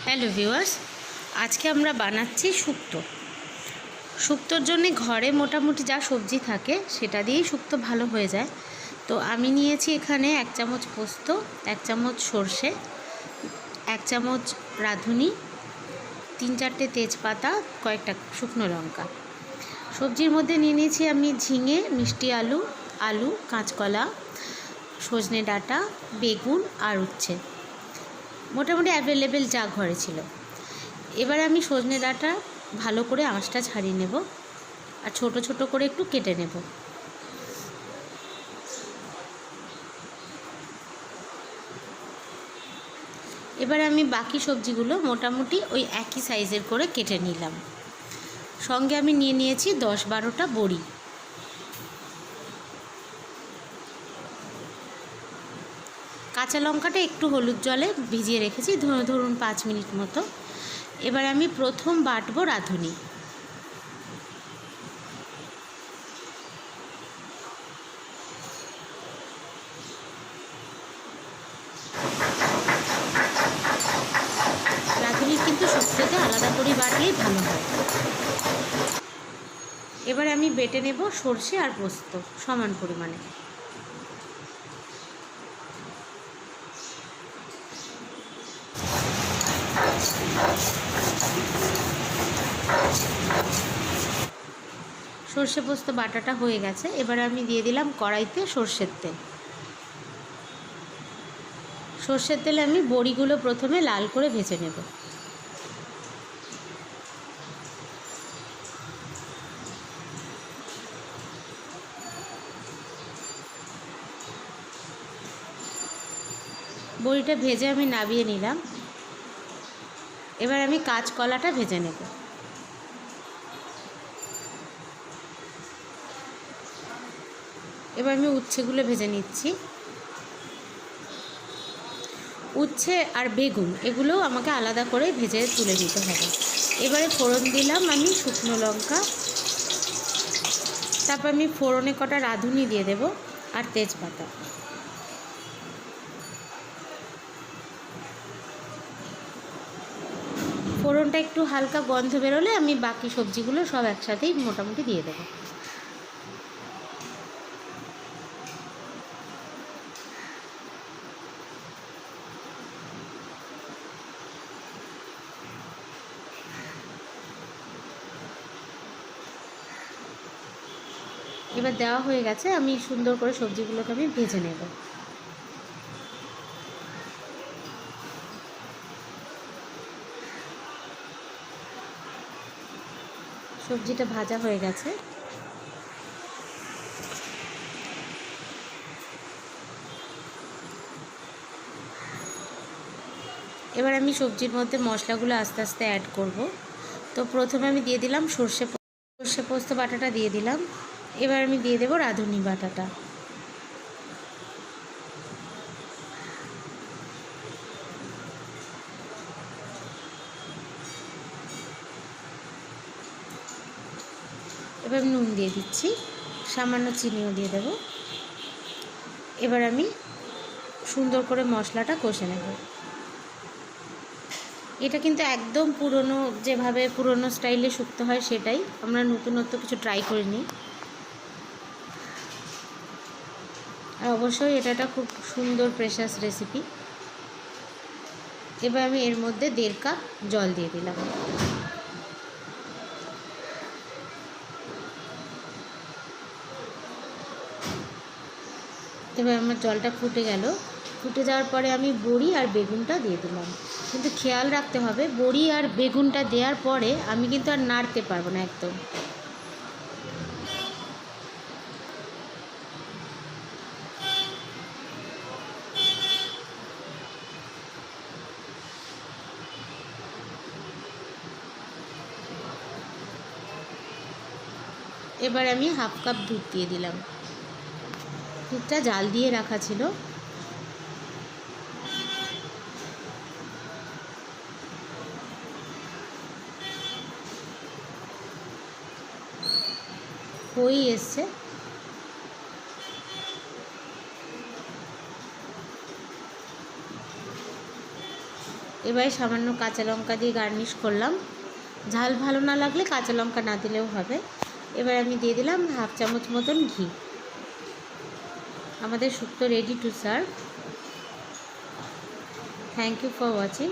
Hello viewers, আজকে আমরা বানাচ্ছি শুক্তো। শুক্তোর জন্যে ঘরে মোটামুটি যা সবজি থাকে সেটা দিয়েই শুক্তো ভালো হয়ে যায়। তো আমি নিয়েছি এখানে 1 চামচ পোস্ত, 1 চামচ সর্ষে, 1 চামচ রাঁধুনি, 3-4টে তেজপাতা, কয়েকটা শুকনো লঙ্কা। সবজির মধ্যে নিয়ে নিয়েছি আমি ঝিঙে, মিষ্টি আলু, কাঁচকলা, সজনে ডাঁটা, বেগুন আর উচ্ছে। মোটামুটি অ্যাভেলেবেল যা ঘরে ছিল। এবারে আমি সজনে ডাঁটা ভালো করে আঁশটা ছাড়িয়ে নেব আর ছোট ছোট করে একটু কেটে নেব। এবারে আমি বাকি সবজিগুলো মোটামুটি ওই একই সাইজের করে কেটে নিলাম। সঙ্গে আমি নিয়ে নিয়েছি 10-12টা বড়ি। কাঁচা লঙ্কাটা একটু হলুদ জলে ভিজিয়ে রেখেছি, ধরুন 5 মিনিট মতো। এবার আমি প্রথম বাটবো রাঁধুনি। রাঁধুনির কিন্তু শুক্তোতে আলাদা করে বাটলেই ভালো হয়। এবার আমি বেটে নেব সর্ষে আর পোস্ত সমান পরিমাণে। সর্ষে পোস্ত বাটাটা হয়ে গেছে। এবার আমি দিয়ে দিলাম কড়াইতে সর্ষের তেল। সর্ষের তেলে আমি বড়িগুলো প্রথমে লাল করে ভেজে নেব। বড়িটা ভেজে আমি নামিয়ে নিলাম। এবার আমি কাঁচকলাটা ভেজে নেব। এবার আমি উচ্ছেগুলো ভেজে নিচ্ছি। উচ্ছে আর বেগুন এগুলোও আমাকে আলাদা করে ভেজে তুলে দিতে হবে। এবারে ফোড়ন দিলাম আমি শুকনো লঙ্কা, তারপর আমি ফোড়নে কটা রাঁধুনি দিয়ে দেব আর তেজপাতা। ফোড়নটা একটু হালকা গন্ধ বেরোলে আমি বাকি সবজিগুলো সব একসাথেই মোটামুটি দিয়ে দেবো। এবার দেওয়া হয়ে গেছে, আমি সুন্দর করে সবজিগুলোকে আমি ভেজে নেব। সবজিটা ভাজা হয়ে গেছে। এবার আমি সবজির মধ্যে মশলাগুলো আস্তে আস্তে অ্যাড করব। তো প্রথমে আমি দিয়ে দিলাম সর্ষে পোস্ত বাটাটা দিয়ে দিলাম। এবার আমি দিয়ে দেব রাঁধুনি বাটাটা। এবার নুন দিয়ে দিচ্ছি, সামান্য চিনিও দিয়ে দেব। এবার আমি সুন্দর করে মশলাটা কষে নেব। এটা কিন্তু একদম যেভাবে পুরনো স্টাইলে শুক্তো হয় সেটাই, আমরা নতুনত্ব কিছু ট্রাই করিনি। আর অবশ্যই এটা একটা খুব সুন্দর প্রেশাস রেসিপি। এবার আমি এর মধ্যে 1.5 কাপ জল দিয়ে দিলাম। এবার আমার জলটা ফুটে গেল। ফুটে যাওয়ার পরে আমি বড়ি আর বেগুনটা দিয়ে দিলাম। কিন্তু খেয়াল রাখতে হবে, বড়ি আর বেগুনটা দেওয়ার পরে আমি কিন্তু আর নাড়তে পারবো না একদম। এবার আমি 1/2 কাপ দুধ দিয়ে দিলাম। দুধটা জাল দিয়ে রাখা ছিল। হয়েই এসছে। এবারে সামান্য কাঁচা লঙ্কা দিয়ে গার্নিশ করলাম। ঝাল ভালো না লাগলে কাঁচা লঙ্কা না দিলেও হবে। এবার আমি দিয়ে দিলাম 1/2 চামচ মতন ঘি। আমাদের শুক্তো ready to serve. Thank you for watching.